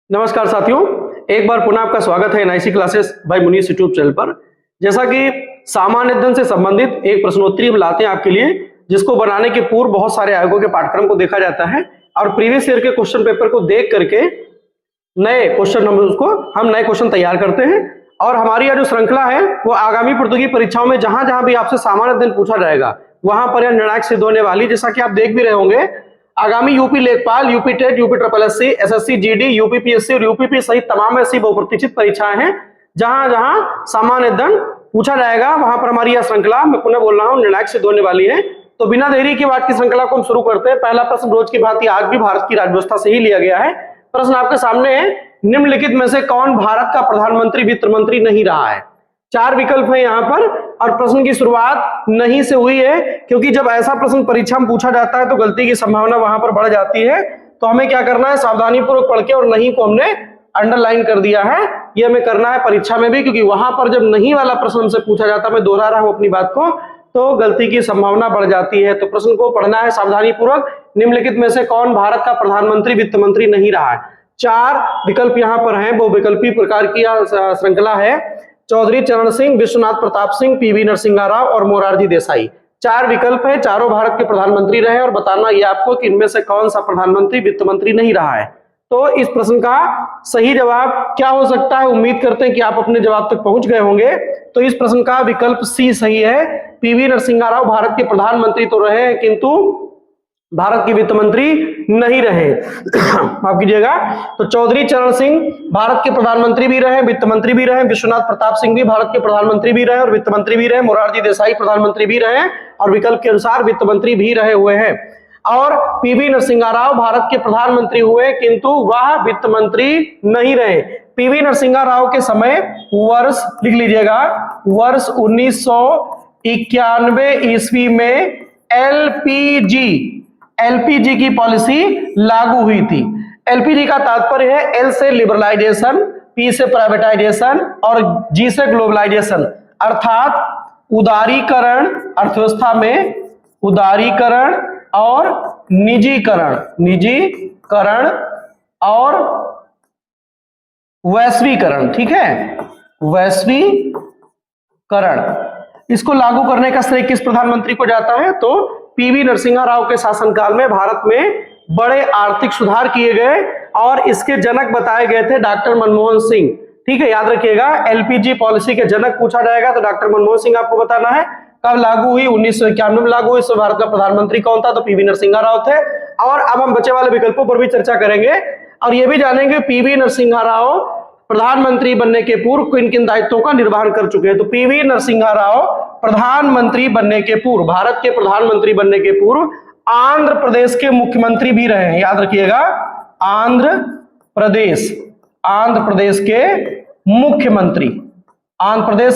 नमस्कार साथियों, एक बार पुनः आपका स्वागत है NIC classes by Munis YouTube channel पर। जैसा कि सामान्य अध्ययन से संबंधित एक प्रश्नोत्तरी हम लाते हैं आपके लिए, जिसको बनाने के पूर्व बहुत सारे आयोगों के पाठ्यक्रम को देखा जाता है और प्रीवियस ईयर के क्वेश्चन पेपर को देख करके नए क्वेश्चन तैयार करते हैं। और हमारी यह जो श्रृंखला है वो आगामी प्रतियोगी परीक्षाओं में जहां जहां भी आपसे सामान्य अध्ययन पूछा जाएगा वहां पर यह निर्णायक सिद्ध होने वाली। जैसा कि आप देख भी रहे होंगे, आगामी यूपी लेखपाल, UP TET, UP triple SC, SSC GD, UPPSC और यूपीपी सहित तमाम ऐसी बहुप्रतीक्षित परीक्षाएं हैं जहां जहां सामान्य अध्ययन पूछा जाएगा, वहां पर हमारी यह श्रृंखला, मैं पुनः बोल रहा हूं, निर्णायक सिद्ध होने वाली है। तो बिना देरी की बात की श्रृंखला को हम शुरू करते हैं। पहला प्रश्न रोज की भांति आज भी भारत की राज्यव्यवस्था से ही लिया गया है। प्रश्न आपके सामने है, निम्नलिखित में से कौन भारत का प्रधानमंत्री वित्त मंत्री नहीं रहा है? चार विकल्प है यहाँ पर और प्रश्न की शुरुआत नहीं से हुई है, क्योंकि जब ऐसा प्रश्न परीक्षा में पूछा जाता है तो गलती की संभावना वहां पर बढ़ जाती है। तो हमें क्या करना है, सावधानी पूर्वक पढ़ के और नहीं को हमने अंडरलाइन कर दिया है। ये हमें करना है परीक्षा में भी, क्योंकि वहां पर जब नहीं वाला प्रश्न हमसे पूछा जाता, मैं दोहरा रहा हूं अपनी बात को, तो गलती की संभावना बढ़ जाती है। तो प्रश्न को पढ़ना है सावधानी पूर्वक। निम्नलिखित में से कौन भारत का प्रधानमंत्री वित्त मंत्री नहीं रहा है? चार विकल्प यहाँ पर हैं, बहुविकल्पी प्रकार की श्रृंखला है। चौधरी चरण सिंह, विश्वनाथ प्रताप सिंह, पीवी नरसिम्हा राव और मोरारजी देसाई। चार विकल्प है, चारों भारत के प्रधानमंत्री रहे और बताना ये आपको कि इनमें से कौन सा प्रधानमंत्री वित्त मंत्री नहीं रहा है। तो इस प्रश्न का सही जवाब क्या हो सकता है? उम्मीद करते हैं कि आप अपने जवाब तक पहुंच गए होंगे। तो इस प्रश्न का विकल्प सी सही है। पीवी नरसिम्हा राव भारत के प्रधानमंत्री तो रहे हैं, किंतु भारत के वित्त मंत्री नहीं रहे। माफ कीजिएगा। तो चौधरी चरण सिंह भारत के प्रधानमंत्री भी रहे, वित्त मंत्री भी रहे। विश्वनाथ प्रताप सिंह भी भारत के प्रधानमंत्री भी रहे और वित्त मंत्री भी रहे। मोरारजी देसाई प्रधानमंत्री भी रहे और विकल्प के अनुसार वित्त मंत्री भी रहे हुए हैं। और पीवी नरसिम्हा राव भारत के प्रधानमंत्री हुए, किंतु वह वित्त मंत्री नहीं रहे। पीवी नरसिम्हा राव के समय वर्ष लिख लीजिएगा, वर्ष 1991 ईस्वी में एलपीजी की पॉलिसी लागू हुई थी। एलपीजी का तात्पर्य है एल से लिबरलाइजेशन, पी से प्राइवेटाइजेशन और जी से ग्लोबलाइजेशन, अर्थात उदारीकरण, अर्थव्यवस्था में उदारीकरण और निजीकरण और वैश्वीकरण। ठीक है, वैश्वीकरण, इसको लागू करने का श्रेय किस प्रधानमंत्री को जाता है? तो पीवी नरसिम्हा राव के शासनकाल में भारत में बड़े आर्थिक सुधार किए गए और इसके जनक बताए गए थे डॉक्टर मनमोहन सिंह। ठीक है, याद रखिएगा, एलपीजी पॉलिसी के जनक पूछा जाएगा तो डॉक्टर मनमोहन सिंह आपको बताना है। कब लागू हुई? 1991 में लागू हुई। इस भारत का प्रधानमंत्री कौन था? तो पीवी नरसिम्हा राव थे। और अब हम बचे वाले विकल्पों पर भी चर्चा करेंगे और ये भी जानेंगे पीवी नरसिम्हा राव प्रधानमंत्री बनने के पूर्व किन किन दायित्वों का निर्वहन कर चुके हैं। तो पीवी नरसिम्हा राव प्रधानमंत्री बनने के पूर्व, भारत के प्रधानमंत्री बनने के पूर्व आंध्र प्रदेश के मुख्यमंत्री भी रहे हैं। याद रखिएगा, आंध्र प्रदेश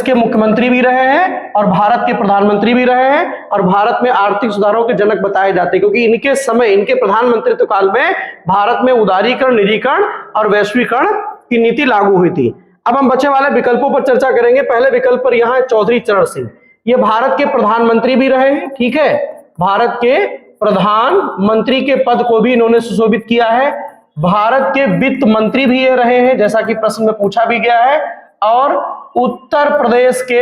के मुख्यमंत्री भी रहे हैं और भारत के प्रधानमंत्री भी रहे हैं और भारत में आर्थिक सुधारों के जनक बताए जाते हैं, क्योंकि इनके समय, इनके प्रधानमंत्रित्व काल में भारत में उदारीकरण, निजीकरण और वैश्वीकरण की नीति लागू हुई थी। अब हम बचे वाले विकल्पों पर चर्चा करेंगे। पहले विकल्प पर यहाँ है चौधरी चरण सिंह, ये भारत के प्रधानमंत्री भी रहे हैं। ठीक है, भारत के प्रधानमंत्री के पद को भी इन्होंने सुशोभित किया है। भारत के वित्त मंत्री भी ये रहे हैं, जैसा कि प्रश्न में पूछा भी गया है। और उत्तर प्रदेश के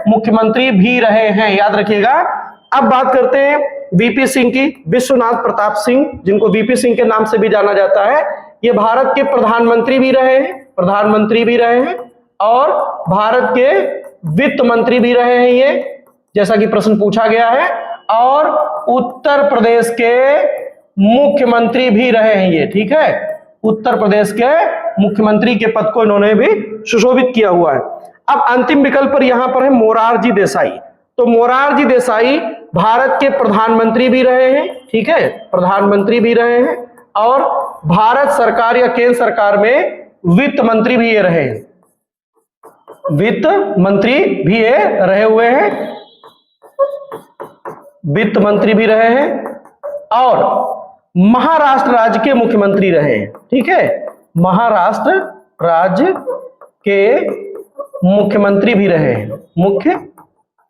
मुख्यमंत्री भी रहे हैं। याद रखिएगा। अब बात करते हैं वीपी सिंह की, विश्वनाथ प्रताप सिंह, जिनको वीपी सिंह के नाम से भी जाना जाता है। ये भारत के प्रधानमंत्री भी रहे हैं और भारत के वित्त मंत्री भी रहे हैं, ये जैसा कि प्रश्न पूछा गया है। और उत्तर प्रदेश के मुख्यमंत्री भी रहे हैं ये। ठीक है, उत्तर प्रदेश के मुख्यमंत्री के पद को इन्होंने भी सुशोभित किया हुआ है। अब अंतिम विकल्प पर यहां पर है मोरारजी देसाई। तो मोरारजी देसाई भारत के प्रधानमंत्री भी रहे हैं। ठीक है, प्रधानमंत्री भी रहे हैं और भारत सरकार या केंद्र सरकार में वित्त मंत्री भी ये रहे हैं, वित्त मंत्री भी ये रहे हुए हैं, वित्त मंत्री भी रहे हैं और महाराष्ट्र राज्य के मुख्यमंत्री रहे हैं। ठीक है, महाराष्ट्र राज्य के मुख्यमंत्री भी रहे हैं, मुख्यमंत्री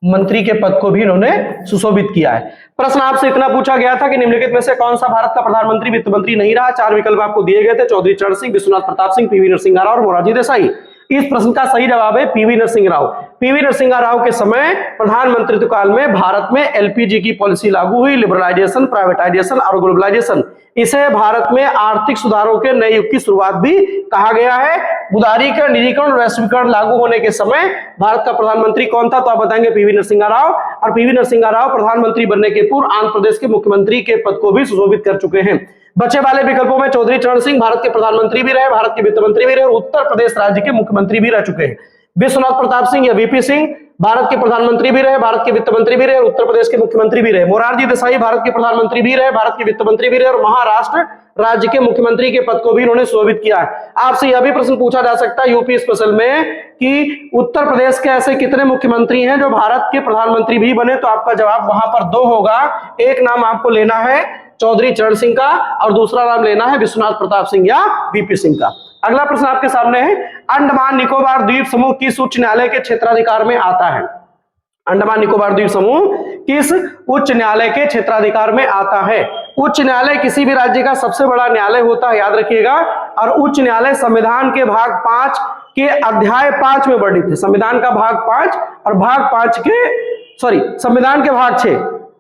मंत्री के पद को भी इन्होंने सुशोभित किया है। प्रश्न आपसे इतना पूछा गया था कि निम्नलिखित में से कौन सा भारत का प्रधानमंत्री वित्त मंत्री नहीं रहा। 4 विकल्प आपको दिए गए थे, चौधरी चरण सिंह, विश्वनाथ प्रताप सिंह, पीवी नरसिंह राव और मोरारजी देसाई। इस प्रश्न का सही जवाब है पीवी नरसिंह राव। पीवी नरसिंह राव के समय प्रधानमंत्रित्व काल में भारत में एलपीजी की पॉलिसी लागू हुई, लिबरलाइजेशन, प्राइवेटाइजेशन और ग्लोबलाइजेशन। इसे भारत में आर्थिक सुधारों के नए युग की शुरुआत भी कहा गया है। उदारीकरण, निजीकरण, वैश्वीकरण लागू होने के समय भारत का प्रधानमंत्री कौन था, तो आप बताएंगे पीवी नरसिंह राव। और पीवी नरसिंह राव प्रधानमंत्री बनने के पूर्व आंध्र प्रदेश के मुख्यमंत्री के पद को भी सुशोभित कर चुके हैं। बचे वाले विकल्पों में चौधरी चरण सिंह भारत के प्रधानमंत्री भी रहे, भारत के वित्त मंत्री भी रहे और उत्तर प्रदेश राज्य के मुख्यमंत्री भी रह चुके हैं। विश्वनाथ प्रताप सिंह या वीपी सिंह भारत के प्रधानमंत्री भी रहे, भारत के वित्त मंत्री भी रहे और उत्तर प्रदेश के मुख्यमंत्री भी रहे। मोरारजी देसाई भारत के प्रधानमंत्री भी रहे, भारत के वित्त मंत्री भी रहे और महाराष्ट्र राज्य के मुख्यमंत्री के पद को भी उन्होंने सुशोभित किया है। आपसे यह भी प्रश्न पूछा जा सकता है यूपी स्पेशल में कि उत्तर प्रदेश के ऐसे कितने मुख्यमंत्री हैं जो भारत के प्रधानमंत्री भी बने, तो आपका जवाब वहां पर 2 होगा। एक नाम आपको लेना है चौधरी चरण सिंह का और दूसरा नाम लेना है विश्वनाथ प्रताप सिंह या वीपी सिंह का। अगला प्रश्न आपके सामने है, अंडमान निकोबार द्वीप समूह किस उच्च न्यायालय के क्षेत्राधिकार में आता है। अंडमान निकोबार द्वीप समूह किस उच्च न्यायालय के क्षेत्राधिकार में आता है। उच्च न्यायालय किसी भी राज्य का सबसे बड़ा न्यायालय होता है, याद रखिएगा। और उच्च न्यायालय संविधान के भाग 5 के अध्याय 5 में वर्णित है। संविधान का भाग 5 और भाग 5 के संविधान के भाग 6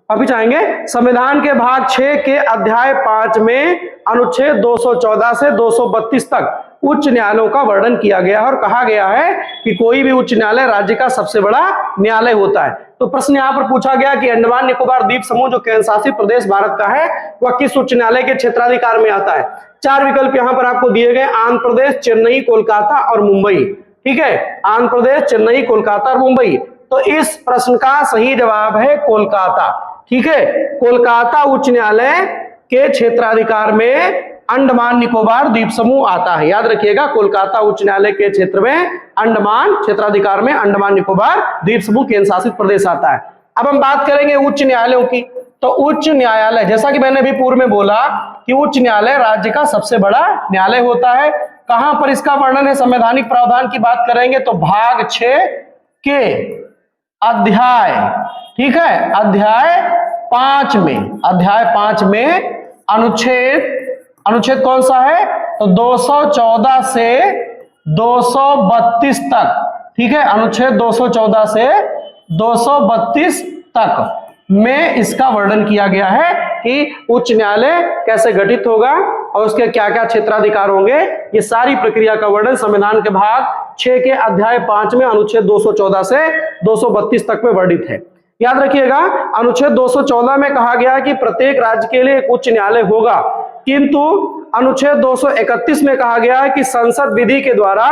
अभी चाहेंगे। संविधान के भाग 6 के अध्याय 5 में अनुच्छेद 214 से 232 तक उच्च न्यायालयों का वर्णन किया गया है और कहा गया है कि कोई भी उच्च न्यायालय राज्य का सबसे बड़ा न्यायालय होता है। तो प्रश्न यहां पर पूछा गया कि अंडमान निकोबार द्वीप समूह जो केंद्र शासित प्रदेश भारत का है वह किस उच्च न्यायालय के क्षेत्राधिकार में आता है। 4 विकल्प यहां पर आपको दिए गए, आंध्र प्रदेश, चेन्नई, कोलकाता और मुंबई। ठीक है, आंध्र प्रदेश, चेन्नई, कोलकाता और मुंबई। तो इस प्रश्न का सही जवाब है कोलकाता। ठीक है, कोलकाता उच्च न्यायालय के क्षेत्राधिकार में अंडमान निकोबार द्वीप समूह आता है। याद रखिएगा, कोलकाता उच्च न्यायालय के क्षेत्र में अंडमान क्षेत्राधिकार में अंडमान निकोबार द्वीप समूह केंद्र शासित प्रदेश आता है। अब हम बात करेंगे उच्च न्यायालयों की। तो उच्च न्यायालय, जैसा कि मैंने भी पूर्व में बोला कि उच्च न्यायालय राज्य का सबसे बड़ा न्यायालय होता है। कहां पर इसका वर्णन है, संवैधानिक प्रावधान की बात करेंगे तो भाग 6 के अध्याय, ठीक है, अध्याय 5 में अनुच्छेद कौन सा है, तो 214 से 232 तक। ठीक है, अनुच्छेद 214 से 232 तक में इसका वर्णन किया गया है कि उच्च न्यायालय कैसे गठित होगा और उसके क्या क्या क्षेत्राधिकार होंगे। ये सारी प्रक्रिया का वर्णन संविधान के भाग 6 के अध्याय 5 में अनुच्छेद 214 से 232 तक में वर्णित है। याद रखिएगा, अनुच्छेद 214 में कहा गया है कि प्रत्येक राज्य के लिए एक उच्च न्यायालय होगा, किंतु अनुच्छेद 231 में कहा गया है कि संसद विधि के द्वारा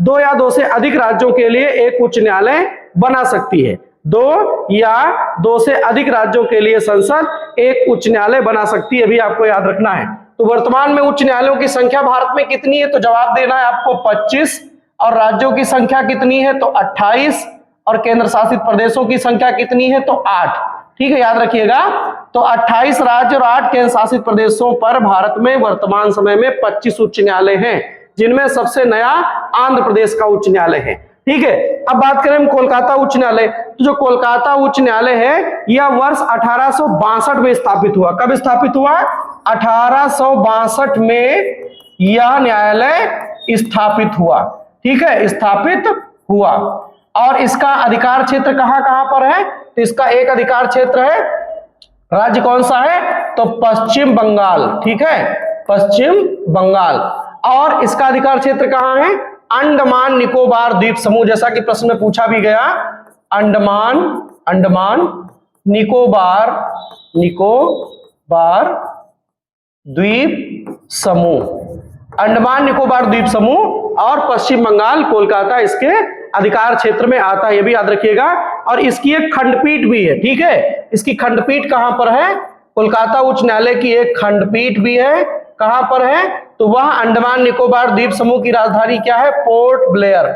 2 या 2 से अधिक राज्यों के लिए एक उच्च न्यायालय बना सकती है। 2 या 2 से अधिक राज्यों के लिए संसद एक उच्च न्यायालय बना सकती है, भी आपको याद रखना है। तो वर्तमान में उच्च न्यायालयों की संख्या भारत में कितनी है, तो जवाब देना है आपको 25। और राज्यों की संख्या कितनी है, तो 28। और केंद्र शासित प्रदेशों की संख्या कितनी है, तो 8। ठीक है, याद रखिएगा। तो 28 राज्य और 8 केंद्र शासित प्रदेशों पर भारत में वर्तमान समय में 25 उच्च न्यायालय हैं, जिनमें सबसे नया आंध्र प्रदेश का उच्च न्यायालय है। ठीक है, अब बात करें कोलकाता उच्च न्यायालय। तो जो कोलकाता उच्च न्यायालय है यह वर्ष 1862 में स्थापित हुआ। कब स्थापित हुआ, 1862 में यह न्यायालय स्थापित हुआ। ठीक है, स्थापित हुआ। और इसका अधिकार क्षेत्र कहां कहां पर है, तो इसका एक अधिकार क्षेत्र है, राज्य कौन सा है, तो पश्चिम बंगाल। ठीक है, पश्चिम बंगाल। और इसका अधिकार क्षेत्र कहां है, अंडमान निकोबार द्वीप समूह, जैसा कि प्रश्न में पूछा भी गया। अंडमान निकोबार द्वीप समूह, अंडमान निकोबार द्वीप समूह और पश्चिम बंगाल, कोलकाता इसके अधिकार क्षेत्र में आता है, ये भी याद रखिएगा। और इसकी एक खंडपीठ भी है। ठीक है, इसकी खंडपीठ कहां पर है, कोलकाता उच्च न्यायालय की एक खंडपीठ भी है। कहां पर है, तो वह अंडमान निकोबार द्वीप समूह की राजधानी क्या है, पोर्ट ब्लेयर।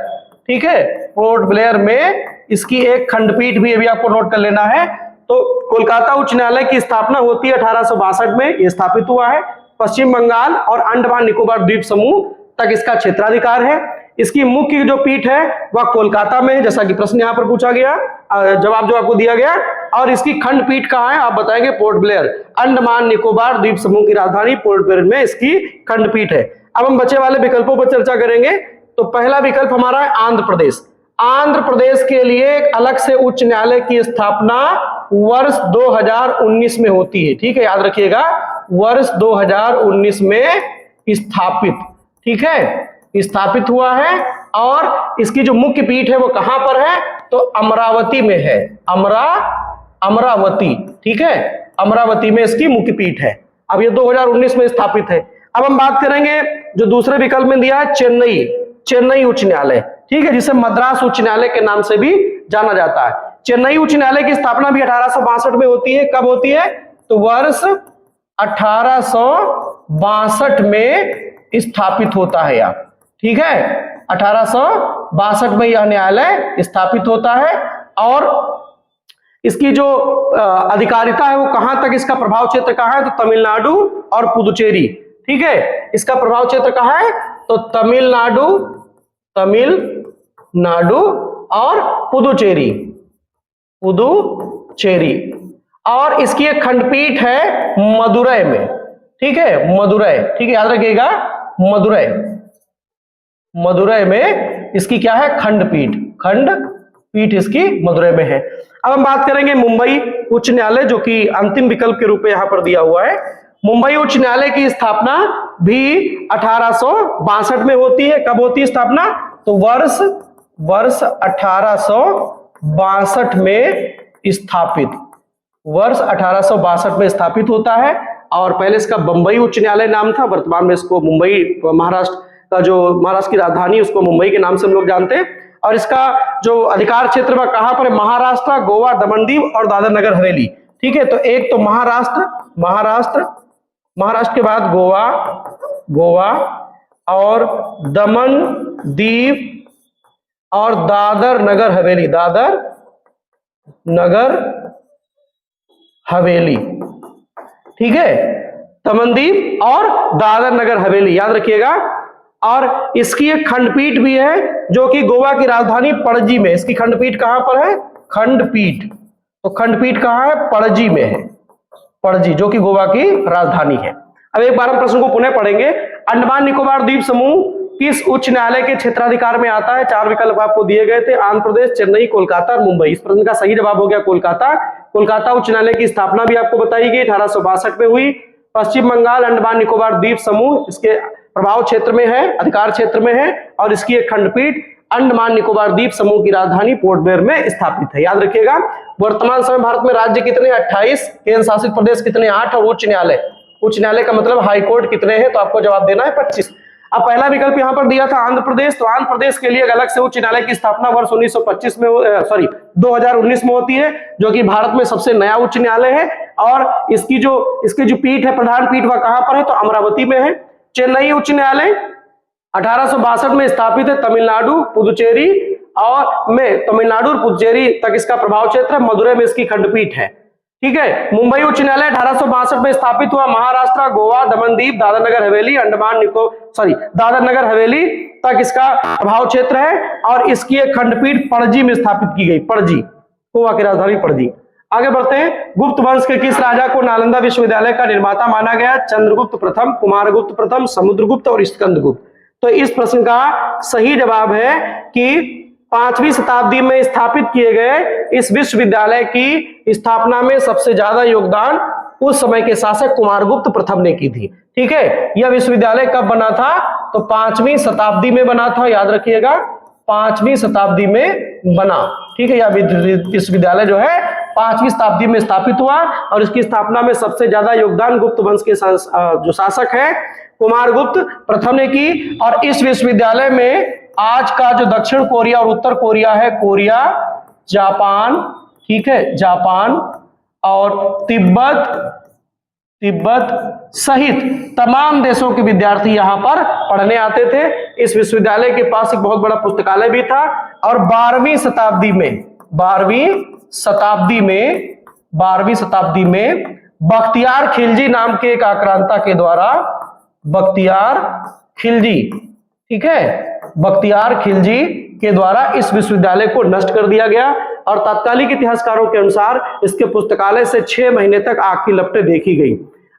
ठीक है, पोर्ट ब्लेयर में इसकी एक खंडपीठ भी, ये भी आपको नोट कर लेना है। तो कोलकाता उच्च न्यायालय की स्थापना होती है 1862 में, यह स्थापित हुआ है। पश्चिम बंगाल और अंडमान निकोबार द्वीप समूह तक इसका क्षेत्राधिकार है। इसकी मुख्य जो पीठ है वह कोलकाता में है, जैसा कि प्रश्न यहाँ पर पूछा गया, जवाब जो आपको दिया गया। और इसकी खंडपीठ कहाँ है, आप बताएंगे पोर्ट ब्लेयर। अंडमान निकोबार द्वीप समूह की राजधानी पोर्ट ब्लेयर में इसकी खंडपीठ है। अब हम बचे वाले विकल्पों पर चर्चा करेंगे। तो पहला विकल्प हमारा है आंध्र प्रदेश। आंध्र प्रदेश के लिए एक अलग से उच्च न्यायालय की स्थापना वर्ष 2019 में होती है। ठीक है, याद रखिएगा, वर्ष 2019 में स्थापित, ठीक है, स्थापित हुआ है। और इसकी जो मुख्य पीठ है वो कहां पर है, तो अमरावती में है। अमरावती, ठीक है, अमरावती में इसकी मुख्य पीठ है। अब ये 2019 में स्थापित है। अब हम बात करेंगे जो दूसरे विकल्प में दिया है चेन्नई उच्च न्यायालय, ठीक है, जिसे मद्रास उच्च न्यायालय के नाम से भी जाना जाता है। चेन्नई उच्च न्यायालय की स्थापना भी 1862 में होती है। कब होती है, तो वर्ष 1862 में स्थापित होता है यह, ठीक है, 1862 में यह न्यायालय स्थापित होता है। और इसकी जो अधिकारिता है वो कहां तक, इसका प्रभाव क्षेत्र कहां है, तो तमिलनाडु और पुदुचेरी, ठीक है, इसका प्रभाव क्षेत्र कहां है, तो तमिलनाडु और पुदुचेरी। और इसकी एक खंडपीठ है मदुरै में, ठीक है, मदुरै, ठीक है, याद रखिएगा, मदुरै में इसकी क्या है, खंडपीठ इसकी मदुरै में है। अब हम बात करेंगे मुंबई उच्च न्यायालय, जो कि अंतिम विकल्प के रूप में यहां पर दिया हुआ है। मुंबई उच्च न्यायालय की स्थापना भी 1862 में होती है। कब होती है स्थापना, तो वर्ष 1862 में स्थापित, वर्ष 1862 में स्थापित होता है। और पहले इसका बंबई उच्च न्यायालय नाम था, वर्तमान में इसको मुंबई, महाराष्ट्र का जो महाराष्ट्र की राजधानी उसको मुंबई के नाम से हम लोग जानते हैं। और इसका जो अधिकार क्षेत्र वह कहां पर है, महाराष्ट्र, गोवा, दमन-दीव और दादर नगर हवेली, ठीक है। तो एक तो महाराष्ट्र के बाद गोवा और दमन, दीव और दादर नगर हवेली, ठीक है, दमन-दीव और दादर नगर हवेली, याद रखिएगा। और इसकी एक खंडपीठ भी है जो कि गोवा की राजधानी पणजी में। इसकी खंडपीठ कहां पर है, तो खंडपीठ कहां है, पणजी में है, पणजी, जो कि गोवा की राजधानी है। अब एक बार हम प्रश्न को पुनः पढ़ेंगे। अंडमान निकोबार द्वीप समूह किस उच्च न्यायालय के क्षेत्राधिकार में आता है। 4 विकल्प आपको दिए गए थे, आंध्र प्रदेश, चेन्नई, कोलकाता और मुंबई। इस प्रश्न का सही जवाब हो गया कोलकाता उच्च न्यायालय की स्थापना भी आपको बताई गई 1862 में हुई। पश्चिम बंगाल अंडमान निकोबार द्वीप समूह इसके प्रभाव क्षेत्र में है, अधिकार क्षेत्र में है। और इसकी एक खंडपीठ अंडमान निकोबार द्वीप समूह की राजधानी पोर्ट ब्लेयर में स्थापित है, याद रखिएगा। वर्तमान समय भारत में राज्य कितने, 28, केंद्र शासित प्रदेश कितने, 8 और उच्च न्यायालय का मतलब हाई कोर्ट कितने हैं, तो आपको जवाब देना है 25। अब पहला विकल्प यहां पर दिया था आंध्र प्रदेश, तो आंध्र प्रदेश के लिए एक अलग से उच्च न्यायालय की स्थापना वर्ष 2019 में होती है, जो कि भारत में सबसे नया उच्च न्यायालय है। और इसकी जो पीठ है, प्रधान पीठ, वह कहां पर है, तो अमरावती में है। चेन्नई उच्च न्यायालय 1862 में स्थापित है, तमिलनाडु, पुदुचेरी तक इसका प्रभाव क्षेत्र है। मदुरै में इसकी खंडपीठ है, ठीक है। मुंबई उच्च न्यायालय 1862 में स्थापित हुआ, महाराष्ट्र, गोवा, दमन-दीव, दादर नगर हवेली तक इसका प्रभाव क्षेत्र है। और इसकी एक खंडपीठ पणजी में स्थापित की गई, गोवा की राजधानी पणजी। आगे बढ़ते हैं। गुप्त वंश के किस राजा को नालंदा विश्वविद्यालय का निर्माता माना गया। चंद्रगुप्त प्रथम, कुमारगुप्त प्रथम, समुद्रगुप्त और स्कंदगुप्त। तो इस प्रश्न का सही जवाब है कि 5वीं शताब्दी में स्थापित किए गए इस विश्वविद्यालय की स्थापना में सबसे ज्यादा योगदान उस समय के शासक कुमारगुप्त प्रथम ने की थी, ठीक है। यह विश्वविद्यालय कब बना था, तो 5वीं शताब्दी में बना था, याद रखिएगा, 5वीं शताब्दी में बना, ठीक है। यह विश्वविद्यालय जो है 5वीं शताब्दी में स्थापित हुआ। और इसकी स्थापना में सबसे ज्यादा योगदान गुप्त वंश के जो शासक है कुमारगुप्त प्रथम ने की। और इस विश्वविद्यालय में आज का जो दक्षिण कोरिया और उत्तर कोरिया है, कोरिया, जापान, ठीक है, जापान और तिब्बत सहित तमाम देशों के विद्यार्थी यहां पर पढ़ने आते थे। इस विश्वविद्यालय के पास एक बहुत बड़ा पुस्तकालय भी था। और 12वीं शताब्दी में बख्तियार खिलजी नाम के एक आक्रांता के द्वारा, बख्तियार खिलजी, ठीक है, बख्तियार खिलजी के द्वारा इस विश्वविद्यालय को नष्ट कर दिया गया और तात्कालिक इतिहासकारों के अनुसार इसके पुस्तकालय से 6 महीने तक आग की लपटें देखी गई।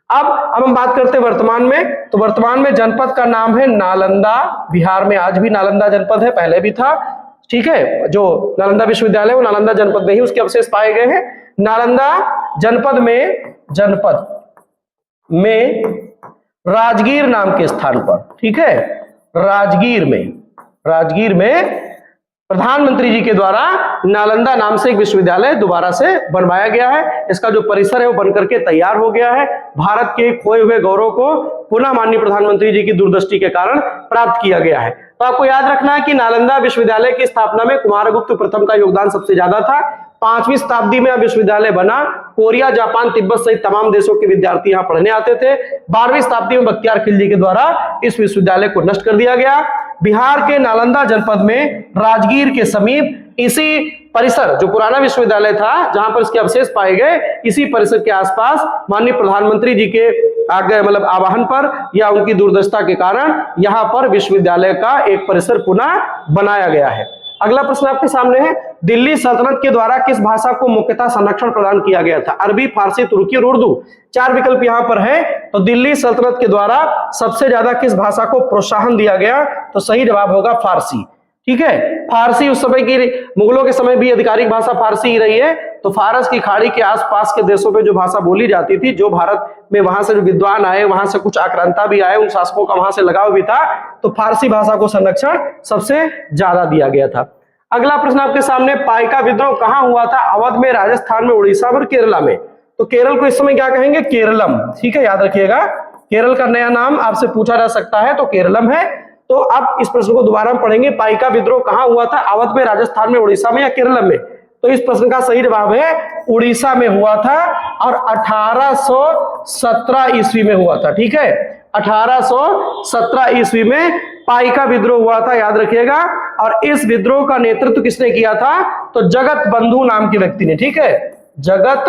अब हम बात करते हैं वर्तमान में, तो वर्तमान में जनपद का नाम है नालंदा। बिहार में आज भी नालंदा जनपद है, पहले भी था, ठीक है। जो नालंदा विश्वविद्यालय वो नालंदा जनपद में ही उसके अवशेष पाए गए हैं। नालंदा जनपद में राजगीर नाम के स्थान पर, ठीक है, राजगीर में प्रधानमंत्री जी के द्वारा नालंदा नाम से एक विश्वविद्यालय दोबारा से बनवाया गया है। इसका जो परिसर है वो बनकर के तैयार हो गया है। भारत के खोए हुए गौरव को पुनः माननीय प्रधानमंत्री जी की दूरदृष्टि के कारण प्राप्त किया गया है। तो आपको याद रखना है कि नालंदा विश्वविद्यालय की स्थापना में कुमारगुप्त प्रथम का योगदान सबसे ज्यादा था। 5वीं शताब्दी में यह विश्वविद्यालय बना। कोरिया, जापान, तिब्बत सहित तमाम देशों के विद्यार्थी यहाँ पढ़ने आते थे। 12वीं शताब्दी में बख्तियार खिलजी के द्वारा इस विश्वविद्यालय को नष्ट कर दिया गया। बिहार के नालंदा जनपद में राजगीर के समीप इसी परिसर, जो पुराना विश्वविद्यालय था जहां पर इसके अवशेष पाए गए, इसी परिसर के आसपास माननीय प्रधानमंत्री जी के आगे मतलब आह्वान पर या उनकी दूरदर्शिता के कारण यहां पर विश्वविद्यालय का एक परिसर पुनः बनाया गया है। अगला प्रश्न आपके सामने है, दिल्ली सल्तनत के द्वारा किस भाषा को मुख्यतः संरक्षण प्रदान किया गया था? अरबी, फारसी, तुर्की और उर्दू। 4 विकल्प यहां पर है। तो दिल्ली सल्तनत के द्वारा सबसे ज्यादा किस भाषा को प्रोत्साहन दिया गया? तो सही जवाब होगा फारसी, ठीक है। फारसी उस समय की, मुगलों के समय भी आधिकारिक भाषा फारसी ही रही है। तो फारस की खाड़ी के आसपास के देशों में जो भाषा बोली जाती थी, जो भारत में वहां से जो विद्वान आए, वहां से कुछ आक्रांता भी आए, उन शासकों का वहां से लगाव भी था, तो फारसी भाषा को संरक्षण सबसे ज्यादा दिया गया था। अगला प्रश्न आपके सामने, पाइका विद्रोह कहां हुआ था? अवध में, राजस्थान में, उड़ीसा और केरला में। तो केरल को इस समय क्या कहेंगे? केरलम, ठीक है, याद रखिएगा। केरल का नया नाम आपसे पूछा जा सकता है, तो केरलम है। तो अब इस प्रश्न को दोबारा हम पढ़ेंगे, पाइका विद्रोह कहां हुआ था? अवध में, राजस्थान में, उड़ीसा में या केरल में? तो इस प्रश्न का सही जवाब है उड़ीसा में हुआ था और 1817 ईस्वी में हुआ था, ठीक है। 1817 ईस्वी में पाइका विद्रोह हुआ था, याद रखिएगा। और इस विद्रोह का नेतृत्व किसने किया था? तो जगत बंधु नाम के व्यक्ति ने, ठीक है, जगत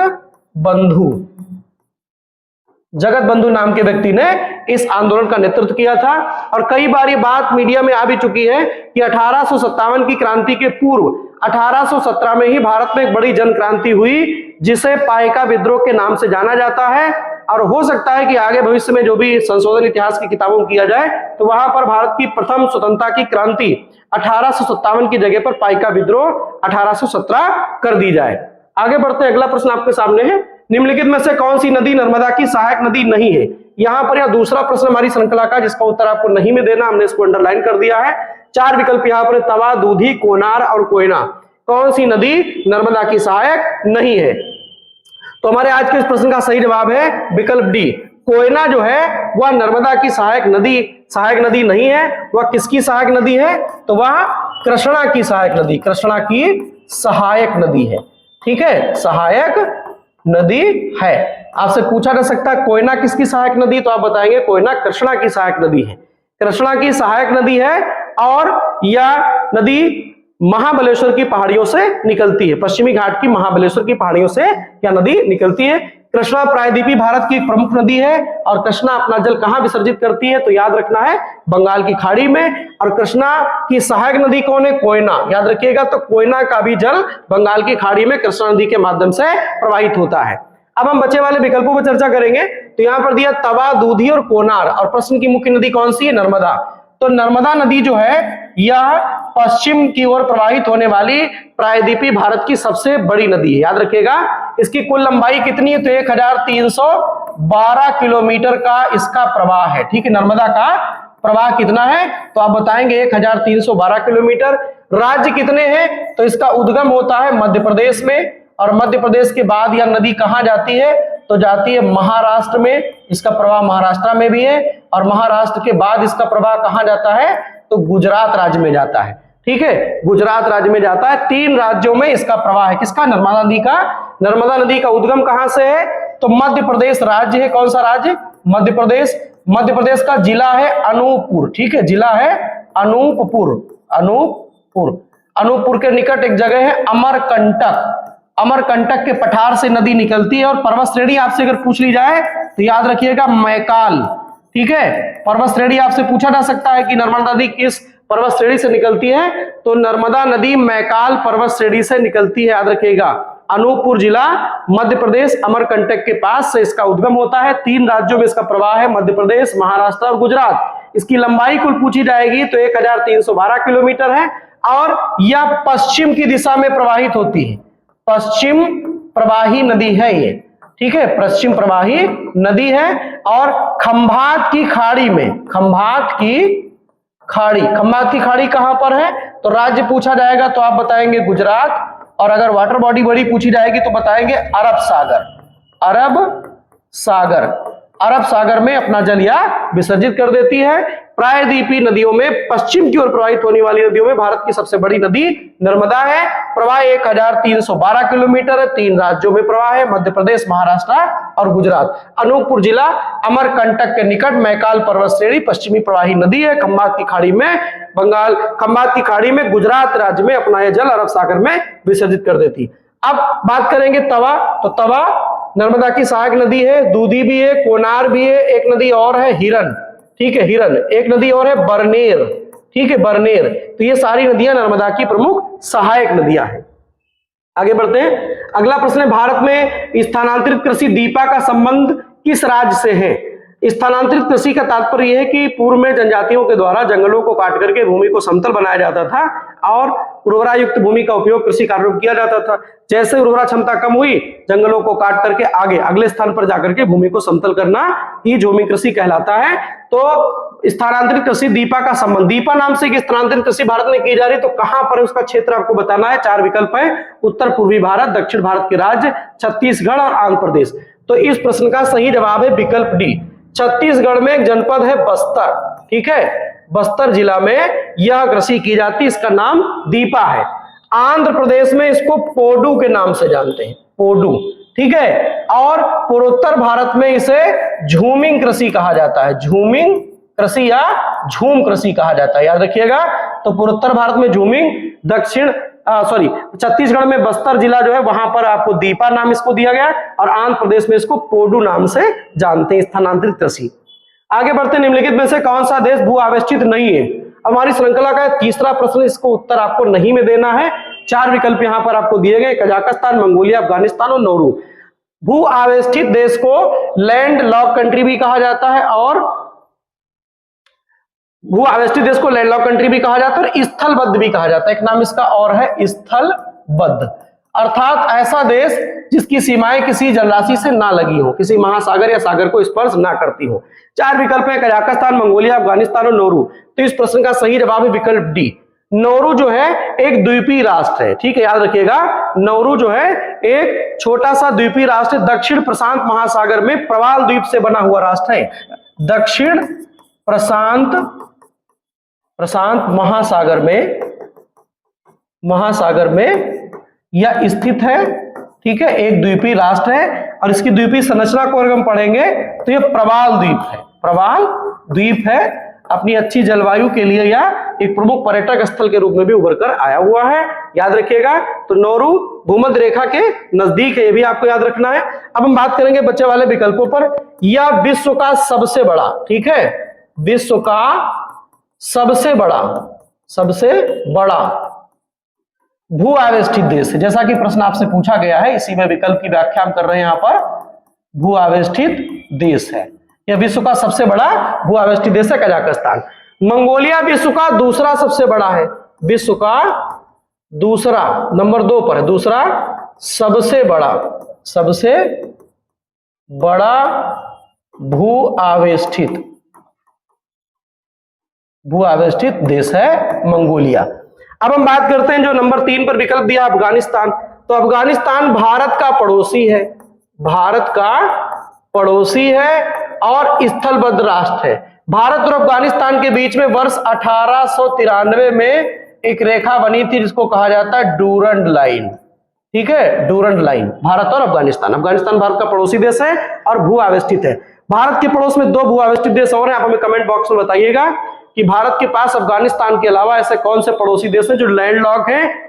बंधु नाम के व्यक्ति ने इस आंदोलन का नेतृत्व किया था। और कई बार ये बात मीडिया में आ भी चुकी है कि 1857 की क्रांति के पूर्व 1817 में ही भारत में एक बड़ी जन क्रांति हुई, जिसे पाइका विद्रोह के नाम से जाना जाता है। और हो सकता है कि आगे भविष्य में जो भी संशोधन इतिहास की किताबों में किया जाए, तो वहां पर भारत की प्रथम स्वतंत्रता की क्रांति 1857 की जगह पर पाइका विद्रोह 1817 कर दी जाए। आगे बढ़ते हैं, अगला प्रश्न आपके सामने है, निम्नलिखित में से कौन सी नदी नर्मदा की सहायक नदी नहीं है? यहां पर यह दूसरा प्रश्न हमारी श्रृंखला का, जिसका उत्तर आपको नहीं में देना, हमने इसको अंडरलाइन कर दिया है। 4 विकल्प यहां पर, तवा, दूधी, कोनार और कोयना। कौन सी नदी नर्मदा की सहायक नहीं है? तो हमारे आज के इस प्रश्न का सही जवाब है विकल्प डी, कोयना जो है वह नर्मदा की सहायक नदी नहीं है। वह किसकी सहायक नदी है? तो वह कृष्णा की सहायक नदी, कृष्णा की सहायक नदी है, ठीक है, सहायक नदी है। आपसे पूछा जा सकता है कोयना किसकी सहायक नदी? तो आप बताएंगे कोयना कृष्णा की सहायक नदी है, कृष्णा की सहायक नदी है। और यह नदी महाबलेश्वर की पहाड़ियों से निकलती है, पश्चिमी घाट की महाबलेश्वर की पहाड़ियों से यह नदी निकलती है। कृष्णा प्रायद्वीपीय भारत की एक प्रमुख नदी है। और कृष्णा अपना जल कहां विसर्जित करती है? तो याद रखना है बंगाल की खाड़ी में। और कृष्णा की सहायक नदी कौन है? कोयना, याद रखिएगा। तो कोयना का भी जल बंगाल की खाड़ी में कृष्णा नदी के माध्यम से प्रवाहित होता है। अब हम बचे वाले विकल्पों पर चर्चा करेंगे। तो यहां पर दिया तवा, दूधी और कोनार, और प्रश्न की मुख्य नदी कौन सी है? नर्मदा। तो नर्मदा नदी जो है यह पश्चिम की ओर प्रवाहित होने वाली प्रायद्वीपीय भारत की सबसे बड़ी नदी है, याद रखिएगा। इसकी कुल लंबाई कितनी है? तो 1312 किलोमीटर का इसका प्रवाह है, ठीक है। नर्मदा का प्रवाह कितना है? तो आप बताएंगे 1312 किलोमीटर। राज्य कितने हैं? तो इसका उद्गम होता है मध्य प्रदेश में, और मध्य प्रदेश के बाद यह नदी कहां जाती है? तो जाती है महाराष्ट्र में, इसका प्रवाह महाराष्ट्र में भी है। और महाराष्ट्र के बाद इसका प्रवाह कहां जाता है? तो गुजरात राज्य में जाता है, ठीक है, गुजरात राज्य में जाता है। 3 राज्यों में इसका प्रवाह है, किसका? नर्मदा नदी का। नर्मदा नदी का उद्गम कहां से है? तो मध्य प्रदेश राज्य है। कौन सा राज्य? मध्य प्रदेश। मध्य प्रदेश का जिला है अनूपपुर, ठीक है, जिला है अनूपपुर। अनूपपुर के निकट एक जगह है अमरकंटक। अमरकंटक के पठार से नदी निकलती है। और पर्वत श्रेणी आपसे अगर पूछ ली जाए तो याद रखिएगा मैकाल, ठीक है। पर्वत श्रेणी आपसे पूछा जा सकता है कि नर्मदा नदी किस पर्वत श्रेणी से निकलती है? तो नर्मदा नदी मैकाल पर्वत श्रेणी से निकलती है, याद रखिएगा। अनूपपुर जिला मध्य प्रदेश अमरकंटक के पास से इसका उद्गम होता है। 3 राज्यों में इसका प्रवाह है, मध्य प्रदेश, महाराष्ट्र और गुजरात। इसकी लंबाई कुल पूछी जाएगी तो 1312 किलोमीटर है और यह पश्चिम की दिशा में प्रवाहित होती है। पश्चिम प्रवाही नदी है ये, ठीक है, पश्चिम प्रवाही नदी है। और खंभात की खाड़ी में, खंभात की खाड़ी कहां पर है? तो राज्य पूछा जाएगा तो आप बताएंगे गुजरात, और अगर वाटर बॉडी बड़ी पूछी जाएगी तो बताएंगे अरब सागर। अरब सागर में अपना जल यह विसर्जित कर देती है। प्रायद्वीपीय नदियों में पश्चिम की ओर प्रवाहित होने वाली नदियों में भारत की सबसे बड़ी नदी नर्मदा है। प्रवाह 1312 किलोमीटर है। 3 राज्यों में प्रवाह है, मध्य प्रदेश, महाराष्ट्र और गुजरात। अनूपपुर जिला अमरकंटक के निकट मैकाल पर्वत श्रेणी पश्चिमी प्रवाही नदी है। खंभात की खाड़ी में गुजरात राज्य में अपना यह जल अरब सागर में विसर्जित कर देती। अब बात करेंगे तवा। तो तवा नर्मदा की सहायक नदी है। दूधी भी है, कोनार भी है, एक नदी और है हिरन, ठीक है, हिरन। एक नदी और है बरनेर, ठीक है, बरनेर। तो ये सारी नदियां नर्मदा की प्रमुख सहायक नदियां हैं। आगे बढ़ते हैं। अगला प्रश्न है, भारत में स्थानांतरित कृषि दीपा का संबंध किस राज्य से है? स्थानांतरित कृषि का तात्पर्य है कि पूर्व में जनजातियों के द्वारा जंगलों को काट करके भूमि को समतल बनाया जाता था और उर्वरा युक्त भूमि का उपयोग कृषि कार्यों में किया जाता था। जैसे उर्वरा क्षमता कम हुई, जंगलों को काट करके अगले स्थान पर जाकर के भूमि को समतल करना ही झूमी कृषि कहलाता है। तो स्थानांतरित कृषि दीपा का संबंध, दीपा नाम से स्थानांतरित कृषि भारत में की जा रही है, तो कहां पर उसका क्षेत्र आपको बताना है। 4 विकल्प है, उत्तर पूर्वी भारत, दक्षिण भारत के राज्य, छत्तीसगढ़ और आंध्र प्रदेश। तो इस प्रश्न का सही जवाब है विकल्प डी। छत्तीसगढ़ में एक जनपद है बस्तर, ठीक है, बस्तर जिला में यह कृषि की जाती है, इसका नाम दीपा है। आंध्र प्रदेश में इसको पोडू के नाम से जानते हैं, पोडू, ठीक है। और पूर्वोत्तर भारत में इसे झूमिंग कृषि कहा जाता है, झूमिंग कृषि या झूम कृषि कहा जाता है, याद रखिएगा। तो पूर्वोत्तर भारत में झूमिंग, छत्तीसगढ़ में बस्तर जिला जो है वहां पर आपको दीपा नाम इसको दिया गया और आंध्र प्रदेश में इसको पोडू नाम से जानते हैं, स्थानांतरित कृषि। आगे बढ़ते, निम्नलिखित में से कौन सा देश भू आवेष्टित नहीं है? हमारी श्रृंखला का तीसरा प्रश्न, इसको उत्तर आपको नहीं में देना है। 4 विकल्प यहां पर आपको दिए गए, कजाकिस्तान, मंगोलिया, अफगानिस्तान और नौरू। भू आवेष्टित देश को लैंड लॉक कंट्री भी कहा जाता है और भू आवेष्टित देश को लैंडलॉक कंट्री भी कहा जाता है और स्थलबद्ध भी कहा जाता है। एक नाम इसका और है स्थलबद्ध, अर्थात ऐसा देश जिसकी सीमाएं किसी जलराशि से ना लगी हो, किसी महासागर या सागर को स्पर्श ना करती हो। 4 विकल्प है, कजाकिस्तान, मंगोलिया, अफगानिस्तान और नौरू। तो इस प्रश्न का सही जवाब है विकल्प डी। नौरू जो है एक द्वीपीय राष्ट्र है, ठीक है, याद रखिएगा। नौरू जो है एक छोटा सा द्वीपीय राष्ट्र, दक्षिण प्रशांत महासागर में प्रवाल द्वीप से बना हुआ राष्ट्र है। दक्षिण प्रशांत महासागर में यह स्थित है, ठीक है, एक द्वीपीय राष्ट्र है। और इसकी द्वीपीय संरचना को अगर हम पढ़ेंगे तो यह प्रवाल द्वीप है, प्रवाल द्वीप है। अपनी अच्छी जलवायु के लिए यह एक प्रमुख पर्यटक स्थल के रूप में भी उभर कर आया हुआ है, याद रखिएगा। तो नौरू भूमध्य रेखा के नजदीक है, ये भी आपको याद रखना है। अब हम बात करेंगे बच्चे वाले विकल्पों पर। यह विश्व का सबसे बड़ा, ठीक है, विश्व का सबसे बड़ा भू आवेष्टित देश है, जैसा कि प्रश्न आपसे पूछा गया है, इसी में विकल्प की व्याख्या हम कर रहे हैं। यहां पर भू आवेष्टित देश है, यह विश्व का सबसे बड़ा भू आवेष्टित देश है कजाकिस्तान। मंगोलिया विश्व का दूसरा सबसे बड़ा है, विश्व का दूसरा, नंबर 2 पर है, दूसरा सबसे बड़ा भू आवेष्टित देश है मंगोलिया। अब हम बात करते हैं जो नंबर 3 पर विकल्प दिया, अफगानिस्तान। तो अफगानिस्तान भारत का पड़ोसी है और स्थलबद्ध राष्ट्र है। भारत और अफगानिस्तान के बीच में वर्ष 1893 में एक रेखा बनी थी जिसको कहा जाता है डूरंड लाइन, ठीक है, डूरंड लाइन। भारत और अफगानिस्तान भारत का पड़ोसी देश है और भू आवेष्टित है। भारत के पड़ोस में 2 भू आवेष्टित देश और हैं, आप हमें कमेंट बॉक्स में बताइएगा कि भारत के पास अफगानिस्तान के अलावा ऐसे कौन से पड़ोसी देश हैं जो लैंडलॉक हैं